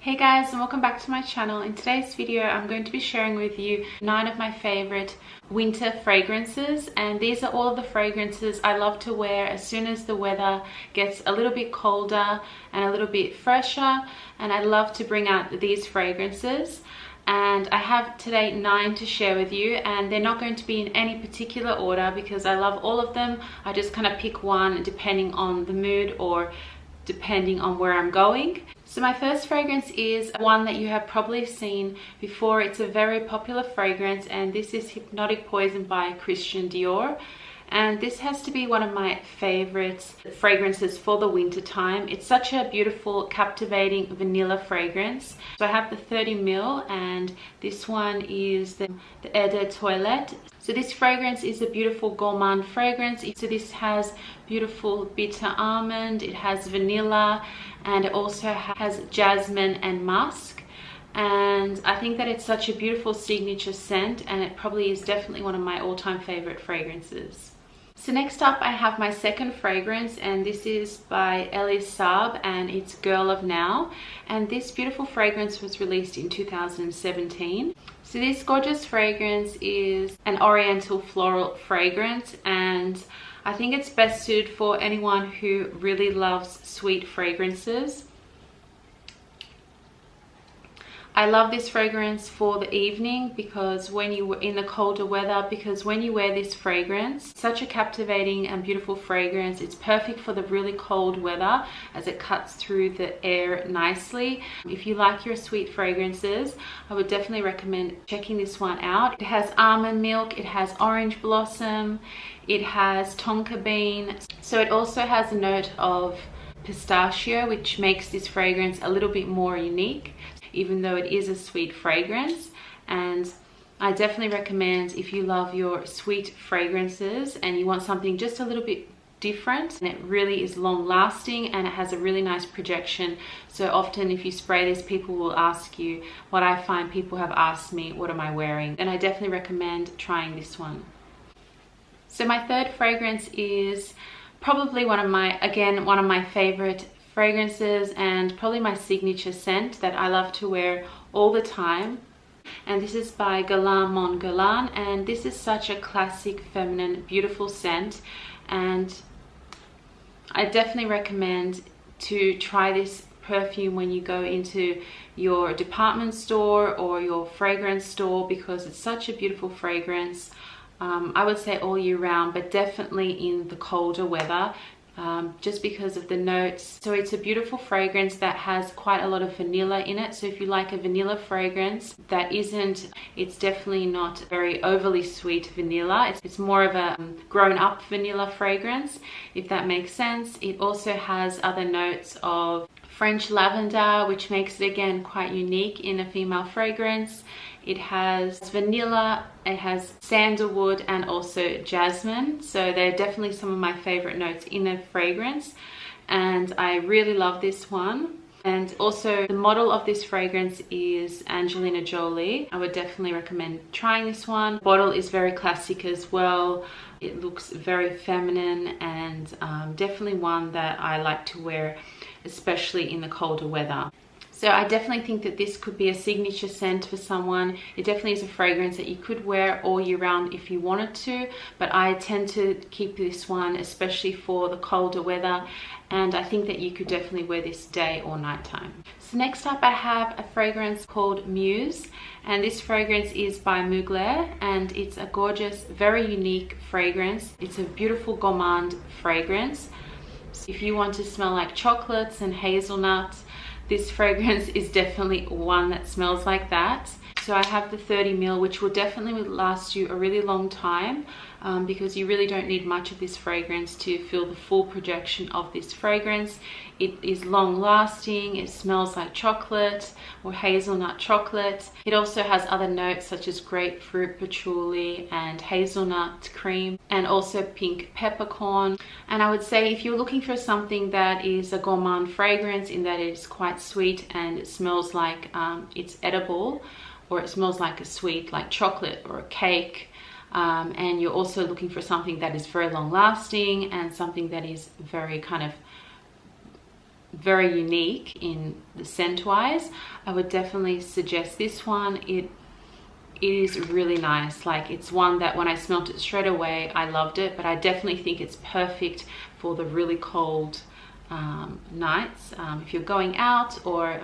Hey guys, and welcome back to my channel. In today's video I'm going to be sharing with you 9 of my favorite winter fragrances, and these are all of the fragrances I love to wear as soon as the weather gets a little bit colder and a little bit fresher, and I love to bring out these fragrances. And I have today 9 to share with you, and they're not going to be in any particular order because I love all of them. I just kind of pick one depending on the mood or depending on where I'm going. So my first fragrance is one that you have probably seen before. It's a very popular fragrance, and this is Hypnotic Poison by Christian Dior. And this has to be one of my favorite fragrances for the winter time. It's such a beautiful, captivating vanilla fragrance. So I have the 30ml, and this one is the Eau de Toilette. So this fragrance is a beautiful gourmand fragrance. So this has beautiful bitter almond, it has vanilla, and it also has jasmine and musk. And I think that it's such a beautiful signature scent, and it probably is definitely one of my all-time favorite fragrances. So next up I have my second fragrance, and this is by Elie Saab, and it's Girl of Now. And this beautiful fragrance was released in 2017. So this gorgeous fragrance is an oriental floral fragrance, and I think it's best suited for anyone who really loves sweet fragrances. I love this fragrance for the evening because when you were in the colder weather, because when you wear this fragrance, such a captivating and beautiful fragrance. It's perfect for the really cold weather as it cuts through the air nicely. If you like your sweet fragrances, I would definitely recommend checking this one out. It has almond milk, it has orange blossom, it has tonka bean. So it also has a note of pistachio, which makes this fragrance a little bit more unique, even though it is a sweet fragrance. And I definitely recommend, if you love your sweet fragrances and you want something just a little bit different, and it really is long lasting and it has a really nice projection. So often if you spray this, people will ask you, what I find people have asked me, what am I wearing? And I definitely recommend trying this one. So my third fragrance is probably one of my favorite fragrances, and probably my signature scent that I love to wear all the time. And this is by Guerlain Mon Guerlain, and this is such a classic, feminine, beautiful scent. And I definitely recommend to try this perfume when you go into your department store or your fragrance store, because it's such a beautiful fragrance. I would say all year round, but definitely in the colder weather, just because of the notes. So it's a beautiful fragrance that has quite a lot of vanilla in it. So if you like a vanilla fragrance that it's definitely not very overly sweet vanilla. It's more of a grown-up vanilla fragrance, if that makes sense. It also has other notes of French lavender, which makes it again quite unique in a female fragrance. It has vanilla, it has sandalwood, and also jasmine. So they're definitely some of my favorite notes in a fragrance, and I really love this one. And also the model of this fragrance is Angelina Jolie. I would definitely recommend trying this one. The bottle is very classic as well. It looks very feminine, and definitely one that I like to wear, especially in the colder weather. So I definitely think that this could be a signature scent for someone. It definitely is a fragrance that you could wear all year round if you wanted to, but I tend to keep this one especially for the colder weather, and I think that you could definitely wear this day or nighttime. So next up I have a fragrance called Muse, and this fragrance is by Mugler, and it's a gorgeous, very unique fragrance. It's a beautiful gourmand fragrance. So if you want to smell like chocolates and hazelnuts, this fragrance is definitely one that smells like that. So I have the 30ml, which will definitely last you a really long time, because you really don't need much of this fragrance to feel the full projection of this fragrance. It is long lasting, it smells like chocolate or hazelnut chocolate. It also has other notes such as grapefruit, patchouli, and hazelnut cream, and also pink peppercorn. And I would say if you're looking for something that is a gourmand fragrance, in that it is quite sweet and it smells like it's edible, or it smells like a sweet, like chocolate or a cake, and you're also looking for something that is very long lasting and something that is very kind of very unique in the scent wise, I would definitely suggest this one. It is really nice. Like, it's one that when I smelt it straight away, I loved it, but I definitely think it's perfect for the really cold nights, if you're going out, or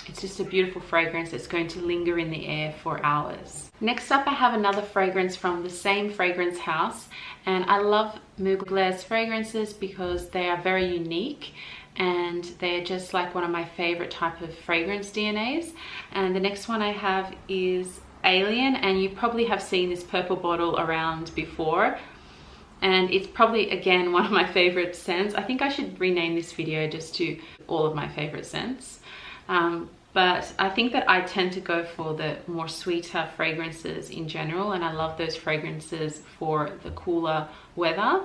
it's just a beautiful fragrance that's going to linger in the air for hours. Next up, I have another fragrance from the same fragrance house, and I love Mugler's fragrances because they are very unique and they're just like one of my favorite type of fragrance DNAs. And the next one I have is Alien, and you probably have seen this purple bottle around before, and it's probably again one of my favorite scents. I think I should rename this video just to all of my favorite scents, but I think that I tend to go for the more sweeter fragrances in general, and I love those fragrances for the cooler weather.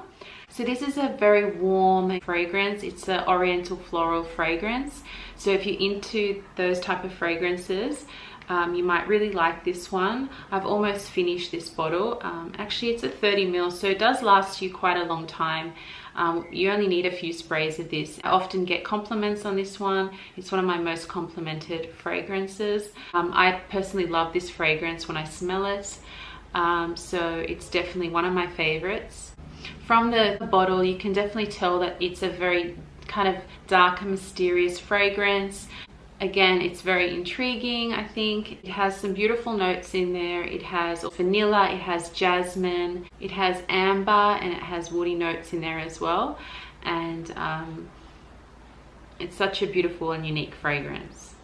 So this is a very warm fragrance. It's an oriental floral fragrance, so if you're into those type of fragrances, you might really like this one. I've almost finished this bottle. Actually, it's a 30 ml, so it does last you quite a long time. You only need a few sprays of this. I often get compliments on this one. It's one of my most complimented fragrances. I personally love this fragrance when I smell it, so it's definitely one of my favorites. From the bottle, you can definitely tell that it's a very kind of dark and mysterious fragrance. Again, it's very intriguing. I think it has some beautiful notes in there. It has vanilla, it has jasmine, it has amber, and it has woody notes in there as well. And it's such a beautiful and unique fragrance.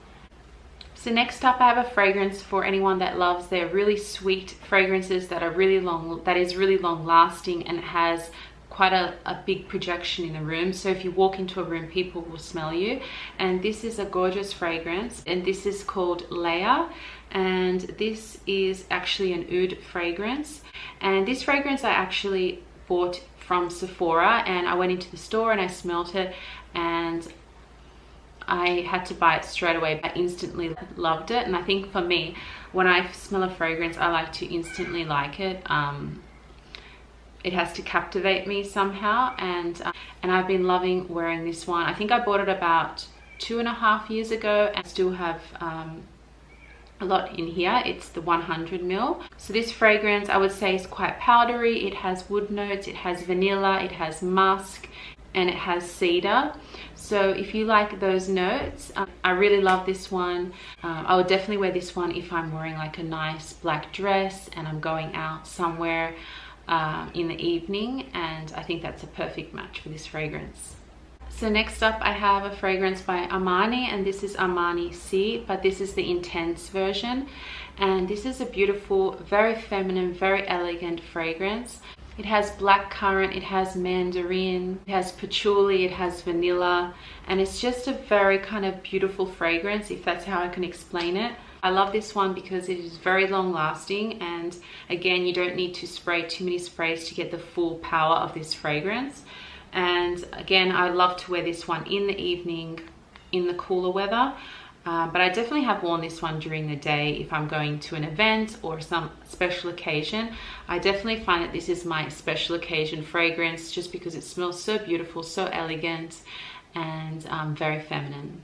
So next up, I have a fragrance for anyone that loves their really sweet fragrances that are really long, that is really long lasting and has quite a big projection in the room. So if you walk into a room, people will smell you. And this is a gorgeous fragrance, and this is called LAYA, and this is actually an oud fragrance. And this fragrance I actually bought from Sephora, and I went into the store and I smelt it and I had to buy it straight away. I instantly loved it, and I think for me, when I smell a fragrance, I like to instantly like it. It has to captivate me somehow, and I've been loving wearing this one. I think I bought it about 2.5 years ago, and I still have a lot in here. It's the 100 ml. So this fragrance, I would say, is quite powdery. It has wood notes, it has vanilla, it has musk, and it has cedar. So if you like those notes, I really love this one. I would definitely wear this one if I'm wearing like a nice black dress and I'm going out somewhere in the evening, and I think that's a perfect match for this fragrance. So next up, I have a fragrance by Armani, and this is Armani C, but this is the intense version, and this is a beautiful, very feminine, very elegant fragrance. It has blackcurrant, it has mandarin, it has patchouli, it has vanilla, and it's just a very kind of beautiful fragrance, if that's how I can explain it. I love this one because it is very long lasting, and again, you don't need to spray too many sprays to get the full power of this fragrance. And again, I love to wear this one in the evening in the cooler weather, but I definitely have worn this one during the day if I'm going to an event or some special occasion. I definitely find that this is my special occasion fragrance just because it smells so beautiful, so elegant, and very feminine.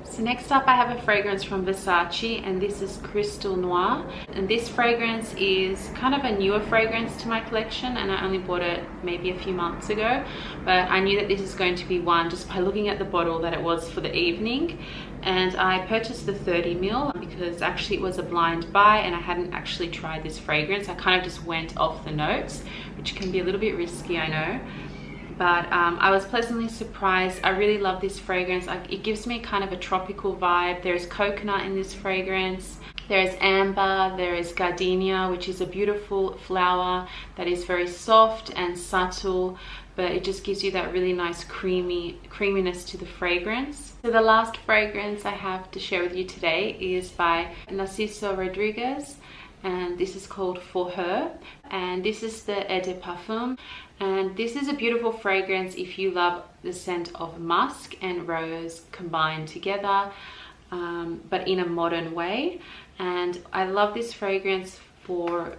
So next up, I have a fragrance from Versace, and this is Crystal Noir, and this fragrance is kind of a newer fragrance to my collection, and I only bought it maybe a few months ago, but I knew that this is going to be one just by looking at the bottle that it was for the evening. And I purchased the 30 ml because actually it was a blind buy and I hadn't actually tried this fragrance. I kind of just went off the notes, which can be a little bit risky, I know. But I was pleasantly surprised. I really love this fragrance. It gives me kind of a tropical vibe. There's coconut in this fragrance. There is amber, there is gardenia, which is a beautiful flower that is very soft and subtle, but it just gives you that really nice creaminess to the fragrance. So the last fragrance I have to share with you today is by Narciso Rodriguez, and this is called For Her, and this is the Eau de Parfum. And this is a beautiful fragrance if you love the scent of musk and rose combined together, but in a modern way. And I love this fragrance for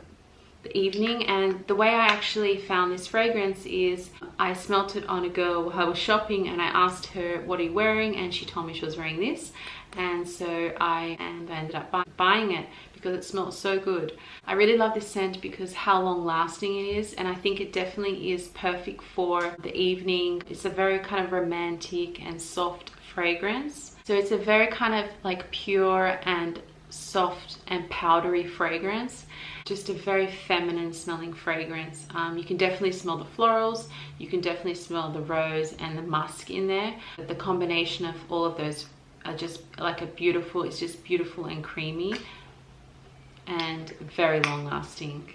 the evening. And the way I actually found this fragrance is I smelt it on a girl while I was shopping, and I asked her, what are you wearing? And she told me she was wearing this. And so I ended up buying it because it smells so good. I really love this scent because how long lasting it is, and I think it definitely is perfect for the evening. It's a very kind of romantic and soft fragrance. So it's a very kind of like pure and soft and powdery fragrance. Just a very feminine smelling fragrance. You can definitely smell the florals, you can definitely smell the rose and the musk in there. The combination of all of those are just like it's just beautiful and creamy and very long lasting.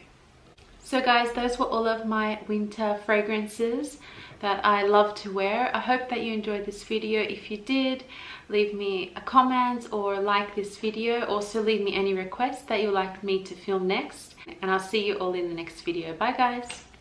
So guys, those were all of my winter fragrances that I love to wear. I hope that you enjoyed this video. If you did, leave me a comment or like this video. Also leave me any requests that you'd like me to film next, and I'll see you all in the next video. Bye guys.